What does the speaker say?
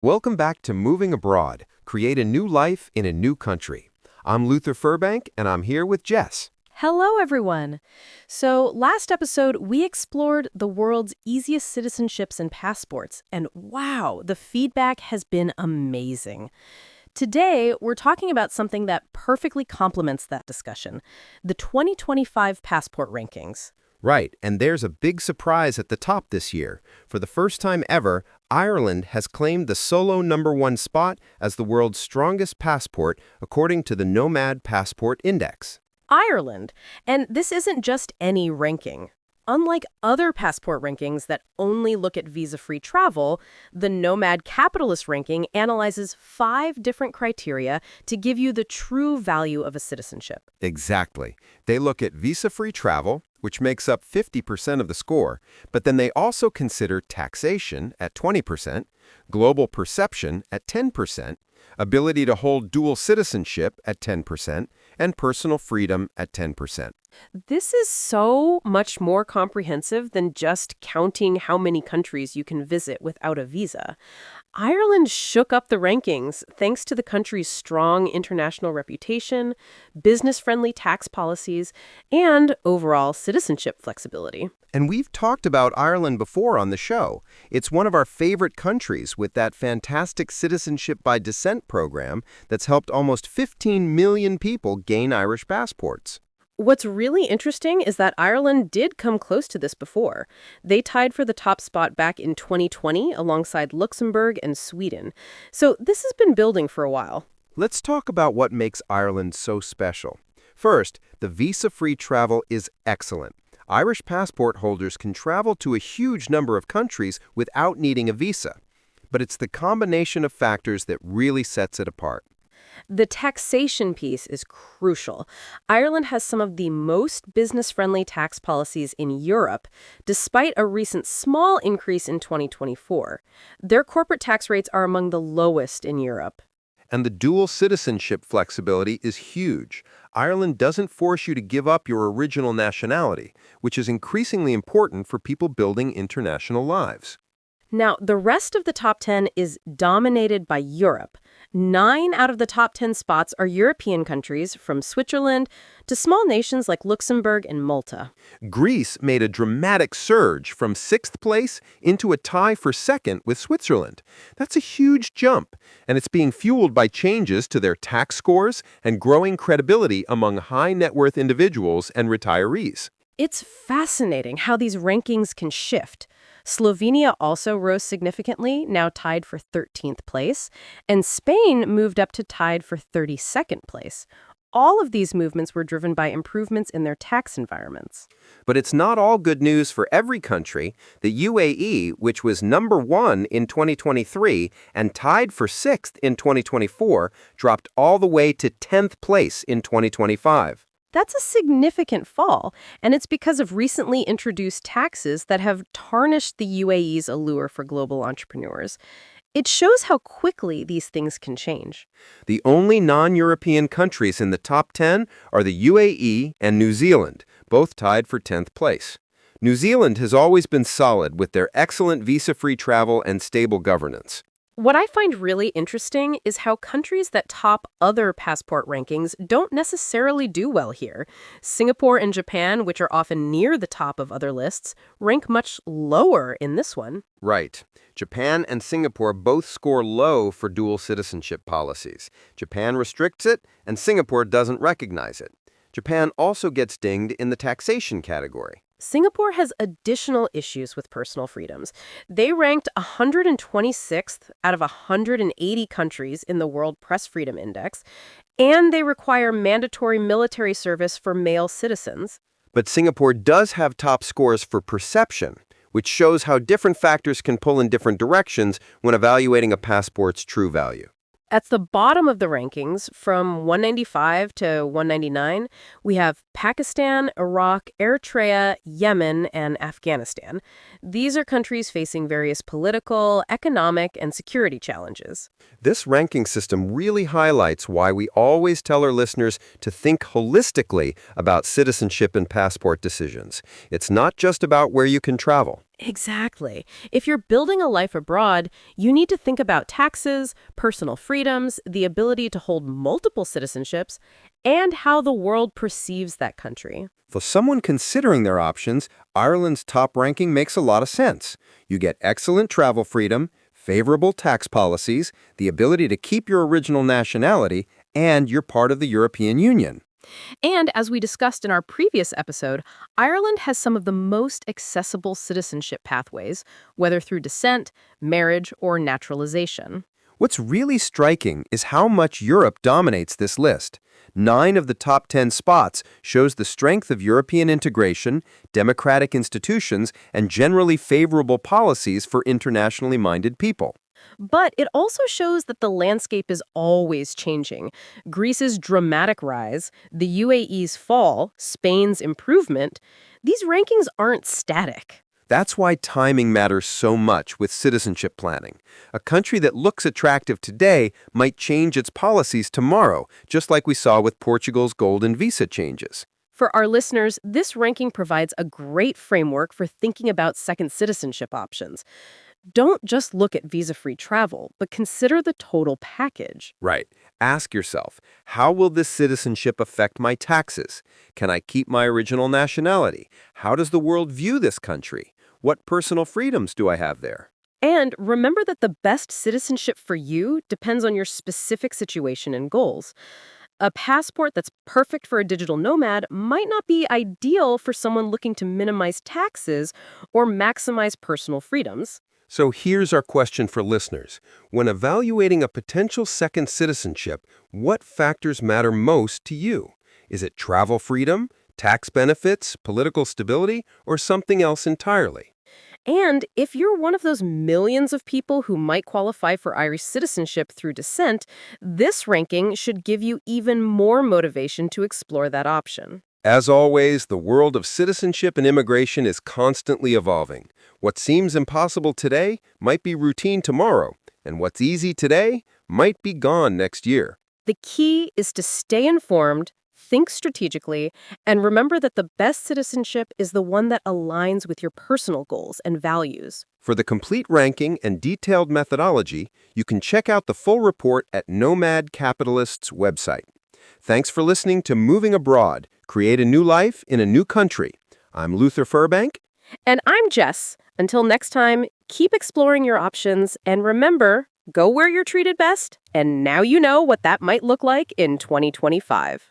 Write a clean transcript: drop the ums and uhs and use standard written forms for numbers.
Welcome back to Moving Abroad, Create a New Life in a New Country. I'm Luther Furbank, and I'm here with Jess. Hello, everyone. So, last episode, we explored the world's easiest citizenships and passports, and wow, the feedback has been amazing. Today, we're talking about something that perfectly complements that discussion, the 2025 passport rankings. Right, and there's a big surprise at the top this year. For the first time ever, Ireland has claimed the solo #1 spot as the world's strongest passport, according to the Nomad Passport Index. Ireland. And this isn't just any ranking. Unlike other passport rankings that only look at visa-free travel, the Nomad Capitalist ranking analyzes 5 different criteria to give you the true value of a citizenship. Exactly. They look at visa-free travel, which makes up 50% of the score, but then they also consider taxation at 20%, global perception at 10%, ability to hold dual citizenship at 10%, and personal freedom at 10%. This is so much more comprehensive than just counting how many countries you can visit without a visa. Ireland shook up the rankings thanks to the country's strong international reputation, business-friendly tax policies, and overall citizenship flexibility. And we've talked about Ireland before on the show. It's one of our favorite countries with that fantastic Citizenship by Descent program that's helped almost 15 million people gain Irish passports. What's really interesting is that Ireland did come close to this before. They tied for the top spot back in 2020 alongside Luxembourg and Sweden. So this has been building for a while. Let's talk about what makes Ireland so special. First, the visa-free travel is excellent. Irish passport holders can travel to a huge number of countries without needing a visa. But it's the combination of factors that really sets it apart. The taxation piece is crucial. Ireland has some of the most business-friendly tax policies in Europe, despite a recent small increase in 2024. Their corporate tax rates are among the lowest in Europe. And the dual citizenship flexibility is huge. Ireland doesn't force you to give up your original nationality, which is increasingly important for people building international lives. Now, the rest of the top 10 is dominated by Europe. 9 out of the top 10 spots are European countries, from Switzerland to small nations like Luxembourg and Malta. Greece made a dramatic surge from 6th place into a tie for 2nd with Switzerland. That's a huge jump, and it's being fueled by changes to their tax scores and growing credibility among high-net-worth individuals and retirees. It's fascinating how these rankings can shift. Slovenia also rose significantly, now tied for 13th place, and Spain moved up to tied for 32nd place. All of these movements were driven by improvements in their tax environments. But it's not all good news for every country. The UAE, which was #1 in 2023 and tied for 6th in 2024, dropped all the way to 10th place in 2025. That's a significant fall, and it's because of recently introduced taxes that have tarnished the UAE's allure for global entrepreneurs. It shows how quickly these things can change. The only non-European countries in the top 10 are the UAE and New Zealand, both tied for 10th place. New Zealand has always been solid with their excellent visa-free travel and stable governance. What I find really interesting is how countries that top other passport rankings don't necessarily do well here. Singapore and Japan, which are often near the top of other lists, rank much lower in this one. Right. Japan and Singapore both score low for dual citizenship policies. Japan restricts it, and Singapore doesn't recognize it. Japan also gets dinged in the taxation category. Singapore has additional issues with personal freedoms. They ranked 126th out of 180 countries in the World Press Freedom Index, and they require mandatory military service for male citizens. But Singapore does have top scores for perception, which shows how different factors can pull in different directions when evaluating a passport's true value. At the bottom of the rankings, from 195 to 199, we have Pakistan, Iraq, Eritrea, Yemen, and Afghanistan. These are countries facing various political, economic, and security challenges. This ranking system really highlights why we always tell our listeners to think holistically about citizenship and passport decisions. It's not just about where you can travel. Exactly. If you're building a life abroad, you need to think about taxes, personal freedoms, the ability to hold multiple citizenships, and how the world perceives that country. For someone considering their options, Ireland's top ranking makes a lot of sense. You get excellent travel freedom, favorable tax policies, the ability to keep your original nationality, and you're part of the European Union. And as we discussed in our previous episode, Ireland has some of the most accessible citizenship pathways, whether through descent, marriage, or naturalization. What's really striking is how much Europe dominates this list. 9 of the top 10 spots shows the strength of European integration, democratic institutions, and generally favorable policies for internationally minded people. But it also shows that the landscape is always changing. Greece's dramatic rise, the UAE's fall, Spain's improvement, these rankings aren't static. That's why timing matters so much with citizenship planning. A country that looks attractive today might change its policies tomorrow, just like we saw with Portugal's golden visa changes. For our listeners, this ranking provides a great framework for thinking about second citizenship options. Don't just look at visa-free travel, but consider the total package. Right. Ask yourself, how will this citizenship affect my taxes? Can I keep my original nationality? How does the world view this country? What personal freedoms do I have there? And remember that the best citizenship for you depends on your specific situation and goals. A passport that's perfect for a digital nomad might not be ideal for someone looking to minimize taxes or maximize personal freedoms. So here's our question for listeners. When evaluating a potential second citizenship, what factors matter most to you? Is it travel freedom, tax benefits, political stability, or something else entirely? And if you're one of those millions of people who might qualify for Irish citizenship through descent, this ranking should give you even more motivation to explore that option. As always, the world of citizenship and immigration is constantly evolving. What seems impossible today might be routine tomorrow, and what's easy today might be gone next year. The key is to stay informed, think strategically, and remember that the best citizenship is the one that aligns with your personal goals and values. For the complete ranking and detailed methodology, you can check out the full report at Nomad Capitalist's website. Thanks for listening to Moving Abroad, Create a New Life in a New Country. I'm Luther Furbank. And I'm Jess. Until next time, keep exploring your options, and remember, go where you're treated best, and now you know what that might look like in 2025.